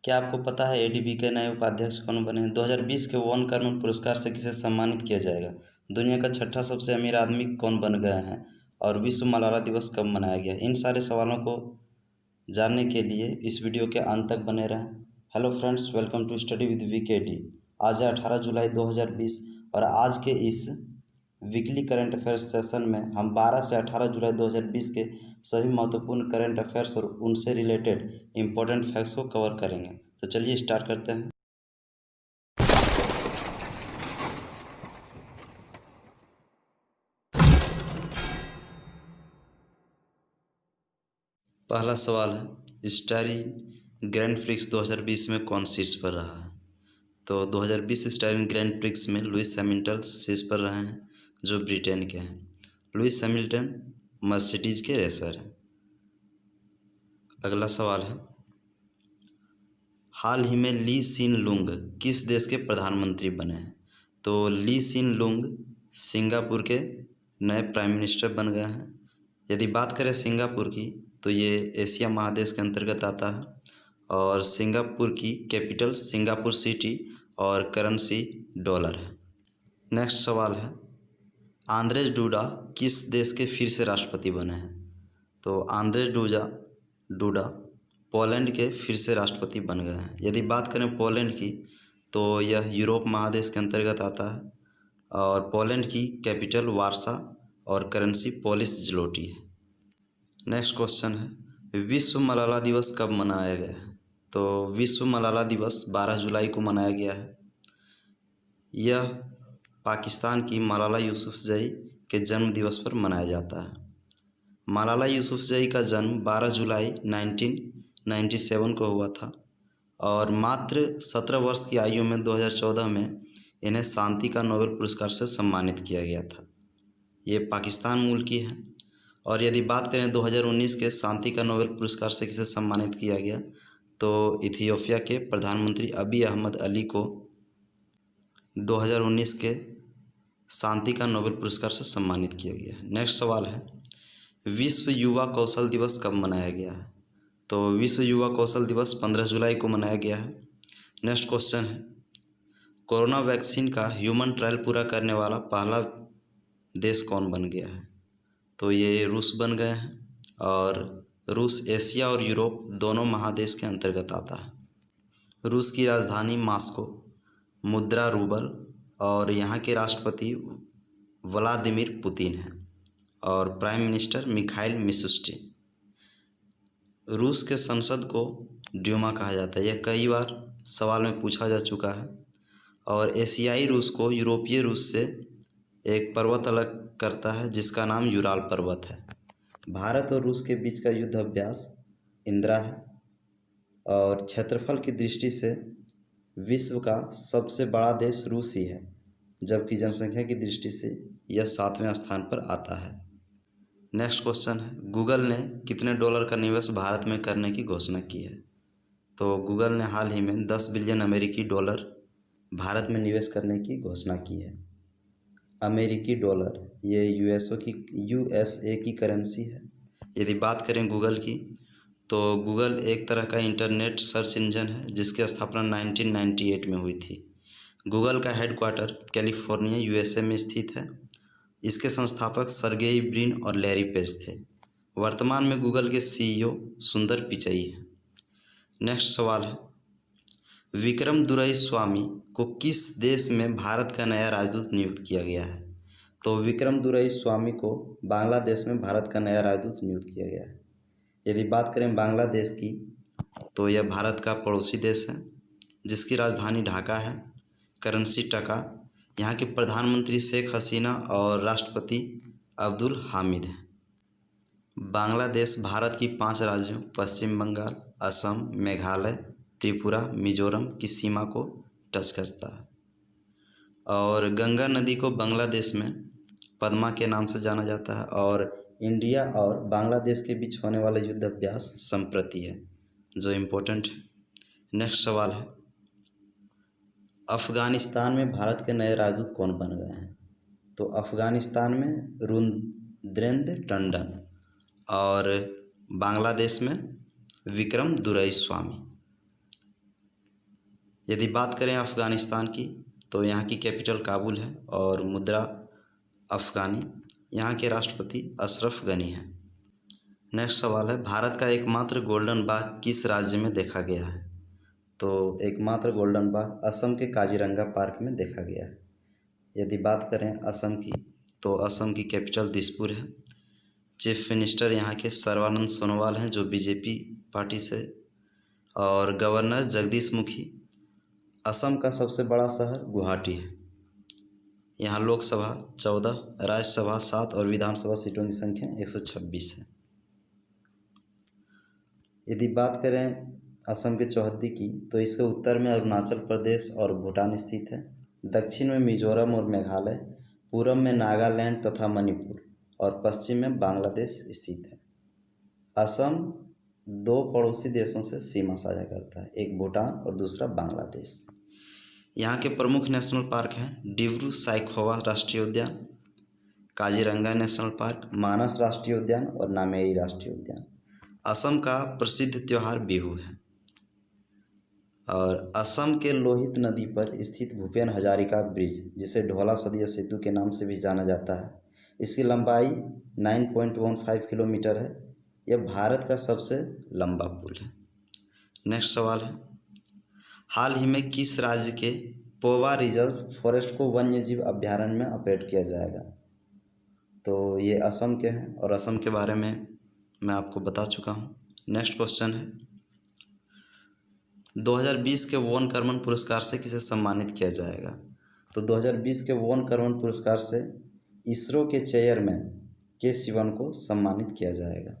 क्या आपको पता है एडीबी के नए उपाध्यक्ष कौन बने हैं? 2020 के वन कर्मण पुरस्कार से किसे सम्मानित किया जाएगा? दुनिया का छठा सबसे अमीर आदमी कौन बन गए हैं? और विश्व मलाला दिवस कब मनाया गया? इन सारे सवालों को जानने के लिए इस वीडियो के अंत तक बने रहें। Hello friends, welcome to study with VKD. आज है 18 जुलाई 2020 और आज के इस वीकली करंट अफेयर्स सेशन में हम 12 से 18 जुलाई 2020 के सभी महत्वपूर्ण करंट अफेयर्स और उनसे रिलेटेड इम्पोर्टेंट फैक्ट्स को कवर करेंगे। तो चलिए स्टार्ट करते हैं। पहला सवाल है, स्टायरिन ग्रैंड प्रिक्स 2020 में कौन शीर्ष पर रहा है? तो 2020 स्टायरिन ग्रैंड प्रिक्स में लुइस हैमिल्टन शीर्ष पर रहे हैं, जो ब्रिटेन के हैं। लुइस हैमिल्टन मर्सिडीज के रेसर हैं। अगला सवाल है, हाल ही में ली सिन लुंग किस देश के प्रधानमंत्री बने हैं? तो ली सिन लुंग सिंगापुर के नए प्राइम मिनिस्टर बन गए हैं। यदि बात करें सिंगापुर की, तो ये एशिया महादेश के अंतर्गत आता है और सिंगापुर की कैपिटल सिंगापुर सिटी और करेंसी डॉलर है। नेक्स्ट सवाल है, आंद्रेज डूडा किस देश के फिर से राष्ट्रपति बने हैं? तो आंद्रेज डूडा पोलैंड के फिर से राष्ट्रपति बन गए हैं। यदि बात करें पोलैंड की, तो यह यूरोप महादेश के अंतर्गत आता है और पोलैंड की कैपिटल वार्सा और करेंसी पोलिश ज़्लोटी है। नेक्स्ट क्वेश्चन है, विश्व मलाला दिवस कब मनाया गया है? तो विश्व मलाला दिवस 12 जुलाई को मनाया गया है। यह पाकिस्तान की मलाला यूसुफजई के जन्म दिवस पर मनाया जाता है। मलाला यूसुफजई का जन्म 12 जुलाई 1997 को हुआ था और मात्र 17 वर्ष की आयु में 2014 में इन्हें शांति का नोबेल पुरस्कार से सम्मानित किया गया था। ये पाकिस्तान मूल की है। और यदि बात करें 2019 के शांति का नोबेल पुरस्कार से किसे सम्मानित किया गया, तो इथियोपिया के प्रधानमंत्री अबी अहमद अली को 2019 के शांति का नोबेल पुरस्कार से सम्मानित किया गया है। नेक्स्ट सवाल है, विश्व युवा कौशल दिवस कब मनाया गया है? तो विश्व युवा कौशल दिवस 15 जुलाई को मनाया गया है। नेक्स्ट क्वेश्चन है, कोरोना वैक्सीन का ह्यूमन ट्रायल पूरा करने वाला पहला देश कौन बन गया है? तो ये रूस बन गए हैं और रूस एशिया और यूरोप दोनों महादेश के अंतर्गत आता है। रूस की राजधानी मॉस्को, मुद्रा रूबल और यहाँ के राष्ट्रपति व्लादिमीर पुतिन हैं और प्राइम मिनिस्टर मिखाइल मिशुस्टिन। रूस के संसद को ड्यूमा कहा जाता है। यह कई बार सवाल में पूछा जा चुका है। और एशियाई रूस को यूरोपीय रूस से एक पर्वत अलग करता है जिसका नाम यूराल पर्वत है। भारत और रूस के बीच का युद्ध अभ्यास इंदिरा है और क्षेत्रफल की दृष्टि से विश्व का सबसे बड़ा देश रूस ही है, जबकि जनसंख्या की दृष्टि से यह 7वें स्थान पर आता है। नेक्स्ट क्वेश्चन है, गूगल ने कितने डॉलर का निवेश भारत में करने की घोषणा की है? तो गूगल ने हाल ही में 10 बिलियन अमेरिकी डॉलर भारत में निवेश करने की घोषणा की है। अमेरिकी डॉलर ये यूएसए की करेंसी है। यदि बात करें गूगल की, तो गूगल एक तरह का इंटरनेट सर्च इंजन है जिसकी स्थापना 1998 में हुई थी। गूगल का हेडक्वार्टर कैलिफोर्निया यूएसए में स्थित है। इसके संस्थापक सर्गेई ब्रिन और लैरी पेज थे। वर्तमान में गूगल के सीईओ सुंदर पिचई हैं। नेक्स्ट सवाल है, विक्रम दुरईस्वामी को किस देश में भारत का नया राजदूत नियुक्त किया गया है? तो विक्रम दुरईस्वामी को बांग्लादेश में भारत का नया राजदूत नियुक्त किया गया है। यदि बात करें बांग्लादेश की, तो यह भारत का पड़ोसी देश है जिसकी राजधानी ढाका है, करेंसी टका। यहाँ के प्रधानमंत्री शेख हसीना और राष्ट्रपति अब्दुल हामिद हैं। बांग्लादेश भारत की 5 राज्यों पश्चिम बंगाल, असम, मेघालय, त्रिपुरा, मिजोरम की सीमा को टच करता है। और गंगा नदी को बांग्लादेश में पद्मा के नाम से जाना जाता है। और इंडिया और बांग्लादेश के बीच होने वाला युद्ध अभ्यास संप्रति है, जो इम्पोर्टेंट है। नेक्स्ट सवाल है, अफ़गानिस्तान में भारत के नए राजदूत कौन बन गए हैं? तो अफ़गानिस्तान में रुद्रेंद्र टंडन और बांग्लादेश में विक्रम दुरईस्वामी। यदि बात करें अफ़गानिस्तान की तो यहाँ की कैपिटल काबुल है और मुद्रा अफ़गानी। यहाँ के राष्ट्रपति अशरफ गनी हैं। नेक्स्ट सवाल है, भारत का एकमात्र गोल्डन बाघ किस राज्य में देखा गया है? तो एकमात्र गोल्डन बाघ असम के काजीरंगा पार्क में देखा गया है। यदि बात करें असम की तो असम की कैपिटल दिसपुर है। चीफ मिनिस्टर यहाँ के सर्बानंद सोनोवाल हैं जो बीजेपी पार्टी से, और गवर्नर जगदीश मुखी। असम का सबसे बड़ा शहर गुवाहाटी है। यहाँ लोकसभा 14, राज्यसभा 7 और विधानसभा सीटों की संख्या 126 है। यदि बात करें असम के चौहद्दी की तो इसके उत्तर में अरुणाचल प्रदेश और भूटान स्थित है, दक्षिण में मिजोरम और मेघालय, पूर्व में नागालैंड तथा मणिपुर और पश्चिम में बांग्लादेश स्थित है। असम 2 पड़ोसी देशों से सीमा साझा करता है, एक भूटान और दूसरा बांग्लादेश। यहाँ के प्रमुख नेशनल पार्क हैं डिब्रू साइखोवा राष्ट्रीय उद्यान, काजीरंगा नेशनल पार्क, मानस राष्ट्रीय उद्यान और नामेरी राष्ट्रीय उद्यान। असम का प्रसिद्ध त्यौहार बिहू है। और असम के लोहित नदी पर स्थित भूपेन हजारिका ब्रिज, जिसे ढोला सदिया सेतु के नाम से भी जाना जाता है, इसकी लंबाई 9.15 किलोमीटर है। यह भारत का सबसे लंबा पुल है। नेक्स्ट सवाल है, हाल ही में किस राज्य के पोवा रिजर्व फॉरेस्ट को वन्यजीव अभ्यारण्य में अपडेट किया जाएगा? तो ये असम के हैं और असम के बारे में मैं आपको बता चुका हूँ। नेक्स्ट क्वेश्चन है, 2020 के वोन कर्मन पुरस्कार से किसे सम्मानित किया जाएगा? तो 2020 के वोन कर्मन पुरस्कार से इसरो के चेयरमैन के सिवन को सम्मानित किया जाएगा।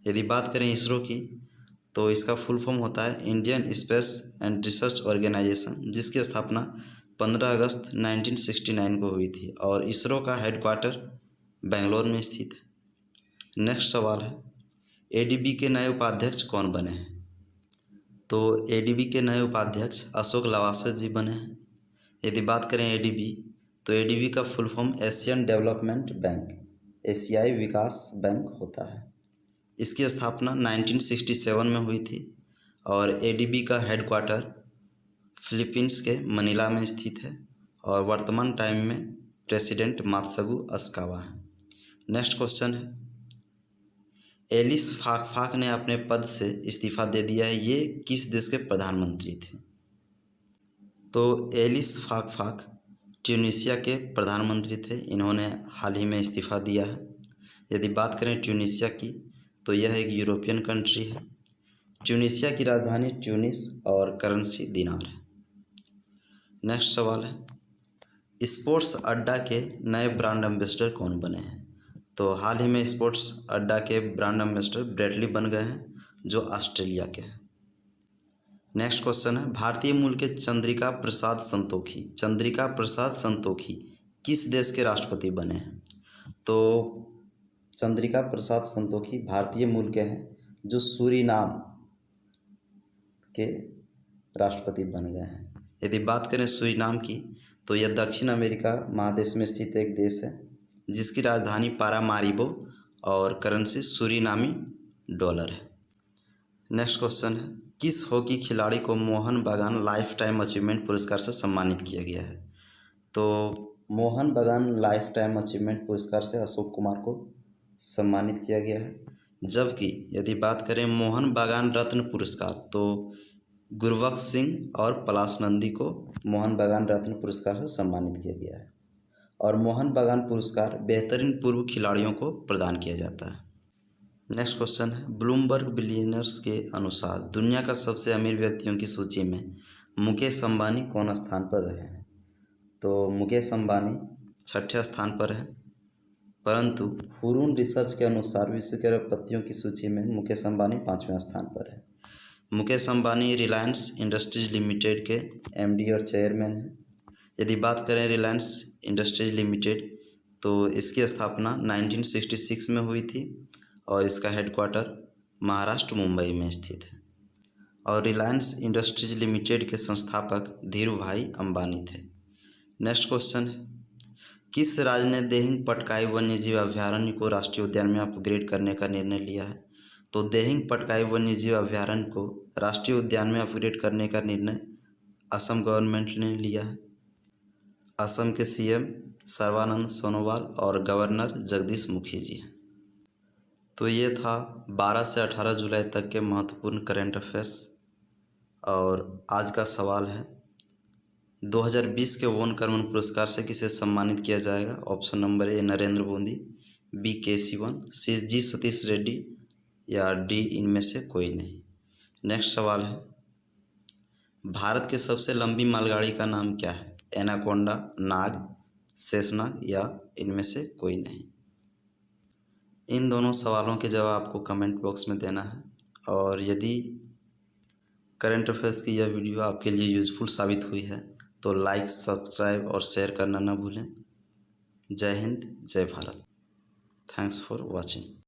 यदि बात करें इसरो की तो इसका फुल फॉर्म होता है Indian space and research organisation, जिसकी स्थापना 15 अगस्त 1969 को हुई थी और इसरो का हेडक्वार्टर बेंगलोर में स्थित है। नेक्स्ट सवाल है, एडीबी के नए उपाध्यक्ष कौन बने हैं? तो एडीबी के नए उपाध्यक्ष अशोक लवासा जी बने हैं। यदि बात करें एडीबी तो एडीबी का full form Asian development bank, एशियाई विकास बैंक होता है। इसकी स्थापना 1967 में हुई थी और एडीबी का हेडक्वार्टर फिलीपींस के मनीला में स्थित है और वर्तमान टाइम में प्रेसिडेंट मात्सुगु असाकावा है। नेक्स्ट क्वेश्चन है, एलिस फाकफाक ने अपने पद से इस्तीफा दे दिया है, ये किस देश के प्रधानमंत्री थे? तो एलिस फाकफाक ट्यूनीशिया के प्रधानमंत्री थे, इन्होंने हाल ही में इस्तीफा दिया है। यदि बात करें ट्यूनीशिया की तो यह एक यूरोपियन कंट्री है। ट्यूनीशिया की राजधानी ट्यूनिस और करेंसी दिनार है। नेक्स्ट सवाल है, स्पोर्ट्स अड्डा के नए ब्रांड एम्बेसडर कौन बने हैं? तो हाल ही में स्पोर्ट्स अड्डा के ब्रांड एम्बेसडर ब्रैडली बन गए हैं जो ऑस्ट्रेलिया के हैं। नेक्स्ट क्वेश्चन है, भारतीय मूल के चंद्रिका प्रसाद संतोखी किस देश के राष्ट्रपति बने हैं? तो चंद्रिका प्रसाद संतोखी भारतीय मूल के हैं जो सूरीनाम के राष्ट्रपति बन गए हैं। यदि बात करें सूरीनाम की तो यह दक्षिण अमेरिका महादेश में स्थित एक देश है जिसकी राजधानी पारामारिबो और करेंसी सूरीनामी डॉलर है। नेक्स्ट क्वेश्चन है, किस हॉकी खिलाड़ी को मोहन बागान लाइफ टाइम अचीवमेंट पुरस्कार से सम्मानित किया गया है? तो मोहन बागान लाइफ टाइम अचीवमेंट पुरस्कार से अशोक कुमार को सम्मानित किया गया है। जबकि यदि बात करें मोहन बागान रत्न पुरस्कार तो गुरबख्श सिंह और पलाश नंदी को मोहन बागान रत्न पुरस्कार से सम्मानित किया गया है और मोहन बागान पुरस्कार बेहतरीन पूर्व खिलाड़ियों को प्रदान किया जाता है। नेक्स्ट क्वेश्चन है, ब्लूमबर्ग बिलियनर्स के अनुसार दुनिया का सबसे अमीर व्यक्तियों की सूची में मुकेश अंबानी कौन स्थान पर रहे हैं? तो मुकेश अंबानी 6ठे स्थान पर है, परंतु हुरून रिसर्च के अनुसार विश्व के अरबपतियों की सूची में मुकेश अंबानी 5वें स्थान पर है। मुकेश अंबानी रिलायंस इंडस्ट्रीज लिमिटेड के एमडी और चेयरमैन हैं। यदि बात करें रिलायंस इंडस्ट्रीज लिमिटेड तो इसकी स्थापना 1966 में हुई थी और इसका हेडक्वार्टर महाराष्ट्र मुंबई में स्थित है और रिलायंस इंडस्ट्रीज लिमिटेड के संस्थापक धीरू भाई अंबानी थे। नेक्स्ट क्वेश्चन है, किस राज्य ने देहिंग पटकाई वन्यजीव अभ्यारण्य को राष्ट्रीय उद्यान में अपग्रेड करने का निर्णय लिया है? तो देहिंग पटकाई वन्यजीव अभ्यारण्य को राष्ट्रीय उद्यान में अपग्रेड करने का निर्णय असम गवर्नमेंट ने लिया है। असम के सीएम सर्बानंद सोनोवाल और गवर्नर जगदीश मुखी जी हैं। तो ये था 12 से 18 जुलाई तक के महत्वपूर्ण करंट अफेयर्स। और आज का सवाल है 2020 के वोन कर्मन पुरस्कार से किसे सम्मानित किया जाएगा। Option number A Narendra Modi, B K Sivan, सी जी सतीश रेड्डी या डी इनमें से कोई नहीं। नेक्स्ट सवाल है भारत की सबसे लंबी मालगाड़ी का नाम क्या है। एनाकोंडा, नाग, शेषनाग या इनमें से कोई नहीं। इन दोनों सवालों के जवाब आपको कमेंट बॉक्स में देना है। और यदि करंट अफेयर्स की यह वीडियो आपके लिए यूज़फुल साबित हुई है तो लाइक, सब्सक्राइब और शेयर करना न भूलें। जय हिंद, जय भारत। Thanks for watching.